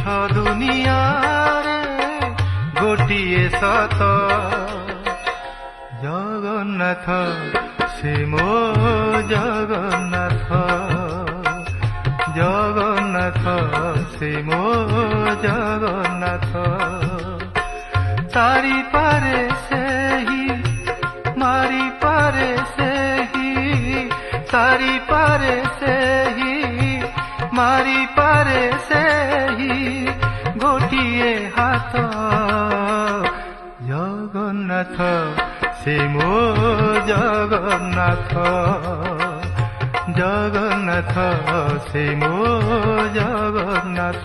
दुनियारे गोटिए सत जगन्नाथ से मो जगन्नाथ जगन्नाथ से मो जगन्नाथ तारी पारे से ही मारी पारे से ही तारी पारे से ही मारी पारे से ही गोटिए हाथ जगन्नाथ से मो जगन्नाथ जगन्नाथ से मो जगन्नाथ।